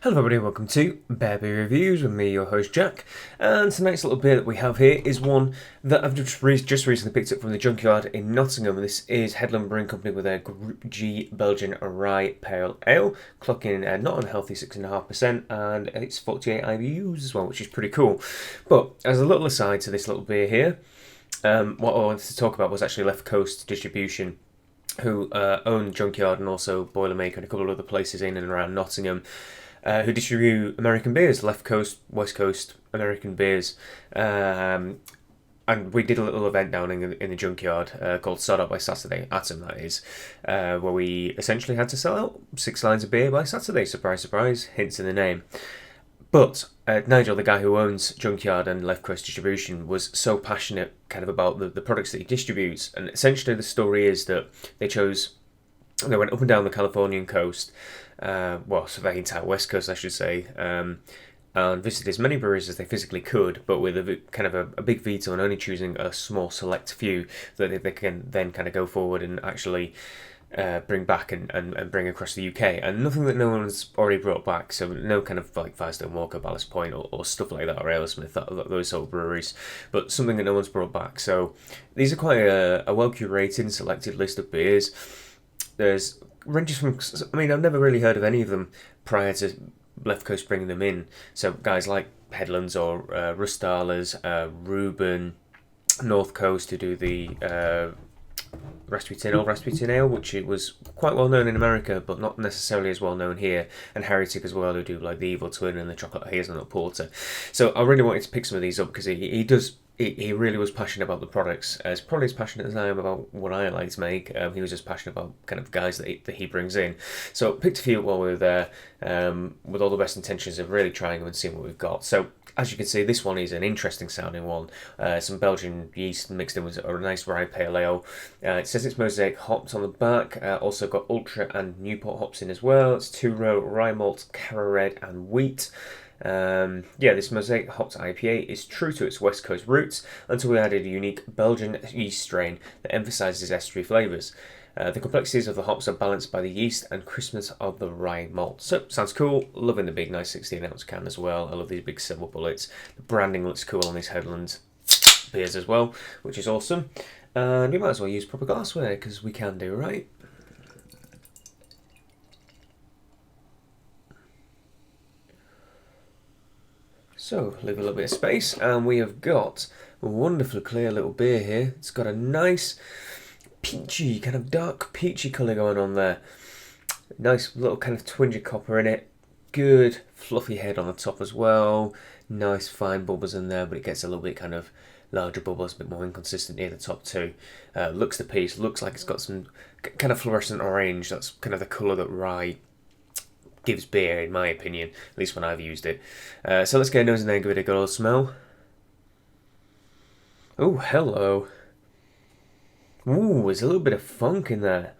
Hello everybody, welcome to Bear Beer Reviews with me, your host Jack. And tonight's little beer that we have here is one that I've just recently picked up from the junkyard in Nottingham. This is Headlands Brewing Company with their Groupe G Belgian Rye Pale Ale, clocking not unhealthy 6.5%, and it's 48 IBUs as well, which is pretty cool. But as a little aside to this little beer here, what I wanted to talk about was actually Left Coast Distribution, who own Junkyard and also Boilermaker and a couple of other places in and around Nottingham, who distribute American beers, Left Coast, West Coast American beers. And we did a little event down in the junkyard called Sod Out by Saturday, Atom that is, where we essentially had to sell out 6 lines of beer by Saturday. Surprise, surprise, hints in the name. But Nigel, the guy who owns Junkyard and Left Coast Distribution, was so passionate kind of about the products that he distributes. And essentially the story is that they went up and down the Californian coast, so the entire West Coast, I should say, and visited as many breweries as they physically could, but with a big veto and only choosing a small select few that they can then kind of go forward and actually bring back and bring across the UK. And nothing that no one's already brought back, so no kind of like Firestone Walker, Ballast Point, or stuff like that, or Aerosmith, those sort of breweries, but something that no one's brought back. So these are quite a well curated and selected list of beers. There's ranges from, I've never really heard of any of them prior to Left Coast bringing them in. So guys like Headlands or Rustala's, Reuben, North Coast, who do the Rasputin Ale, which it was quite well known in America, but not necessarily as well known here, and Heretic as well, who do like the Evil Twin and the Chocolate Hazelnut Porter. So I really wanted to pick some of these up because he really was passionate about the products, as probably as passionate as I am about what I like to make. He was just passionate about kind of guys that he brings in. So picked a few up while we were there, with all the best intentions of really trying them and seeing what we've got. So as you can see, this one is an interesting sounding one. Some Belgian yeast mixed in with a nice rye pale ale. It says it's mosaic hopped on the back. Also got Ultra and Newport hops in as well. It's 2-row rye malt, Cara Red and wheat. This mosaic hopped IPA is true to its West Coast roots until we added a unique Belgian yeast strain that emphasises estery flavours. The complexities of the hops are balanced by the yeast and crispness of the rye malt. So, sounds cool. Loving the big, nice 16-ounce can as well. I love these big silver bullets. The branding looks cool on these Headlands beers as well, which is awesome. And we might as well use proper glassware, because we can do, right? So, leave a little bit of space, and we have got a wonderful clear little beer here. It's got a nice peachy, kind of dark peachy colour going on there. Nice little kind of twinge of copper in it. Good fluffy head on the top as well. Nice fine bubbles in there, but it gets a little bit kind of larger bubbles, a bit more inconsistent near the top too. Looks the piece, looks like it's got some kind of fluorescent orange. That's kind of the colour that rye gives beer, in my opinion, at least when I've used it. So let's get a nose in there and give it a good old smell. Oh, hello. Ooh, there's a little bit of funk in there.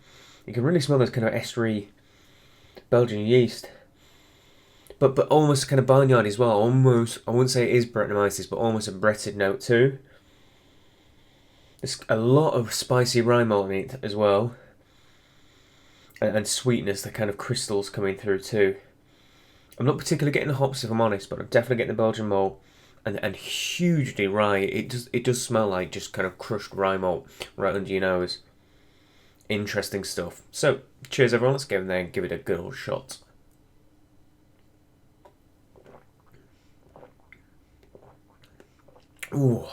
You can really smell this kind of estery Belgian yeast. But almost kind of barnyard as well. Almost, I wouldn't say it is Brettanomyces, but almost a Bretted note too. There's a lot of spicy rye malt in it as well. And sweetness, the kind of crystals coming through too. I'm not particularly getting the hops, if I'm honest, but I'm definitely getting the Belgian malt. And hugely rye. It does smell like just kind of crushed rye malt right under your nose. Interesting stuff. So, cheers everyone. Let's go in there and give it a good old shot. Ooh,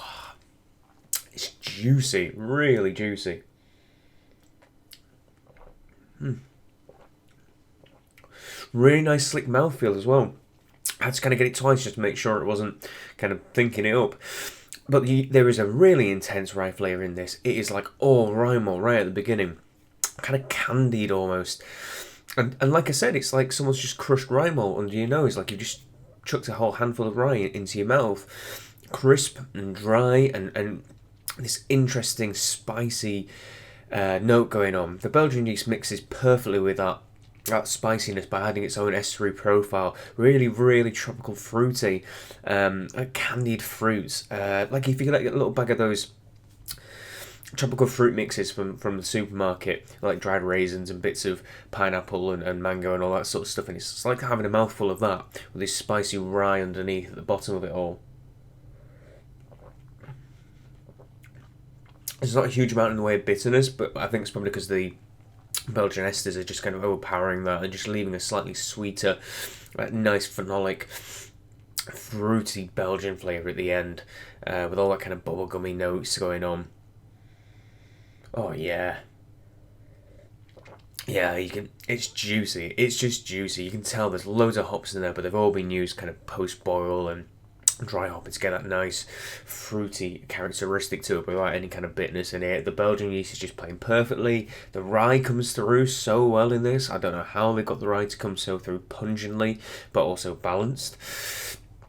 it's juicy, really juicy. Really nice slick mouthfeel as well. I had to kind of get it twice just to make sure it wasn't kind of thinking it up. But there is a really intense rye flavour in this. It is like all rye malt right at the beginning. Kind of candied almost. And like I said, it's like someone's just crushed rye malt under your nose. Like you've just chucked a whole handful of rye into your mouth. Crisp and dry and this interesting spicy note going on. The Belgian yeast mixes perfectly with that spiciness by adding its own estery profile. Really, really tropical fruity, candied fruits. Like if you get a little bag of those tropical fruit mixes from the supermarket, like dried raisins and bits of pineapple and mango and all that sort of stuff. And it's like having a mouthful of that with this spicy rye underneath at the bottom of it all. There's not a huge amount in the way of bitterness, but I think it's probably because the Belgian esters are just kind of overpowering that and just leaving a slightly sweeter, nice phenolic, fruity Belgian flavour at the end, with all that kind of bubblegummy notes going on. Oh yeah, yeah. You can. It's juicy. It's just juicy. You can tell there's loads of hops in there, but they've all been used kind of post boil and dry hopping to get that nice fruity characteristic to it without any kind of bitterness in it. The Belgian yeast is just playing perfectly. The rye comes through so well in this. I don't know how they got the rye to come so through pungently, but also balanced.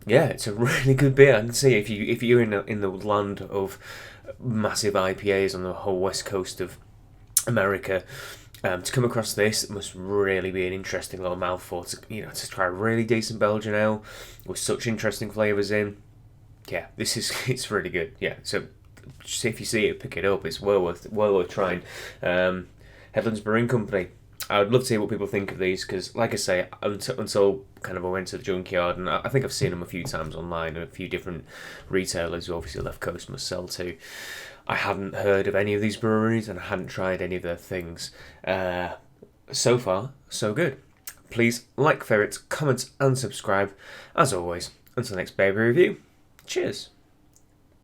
Yeah, it's a really good beer. I can see if you're in the land of massive IPAs on the whole west coast of America, to come across this must really be an interesting little mouthful. To try a really decent Belgian ale with such interesting flavours in. Yeah, it's really good. Yeah, so just if you see it, pick it up. It's well worth trying. Headlands Brewing Company. I would love to hear what people think of these because, like I say, until kind of I went to the junkyard, and I think I've seen them a few times online and a few different retailers who obviously left coast must sell to. I hadn't heard of any of these breweries and I hadn't tried any of their things. So far, so good. Please like, favourite, comment and subscribe. As always, until next baby review, cheers.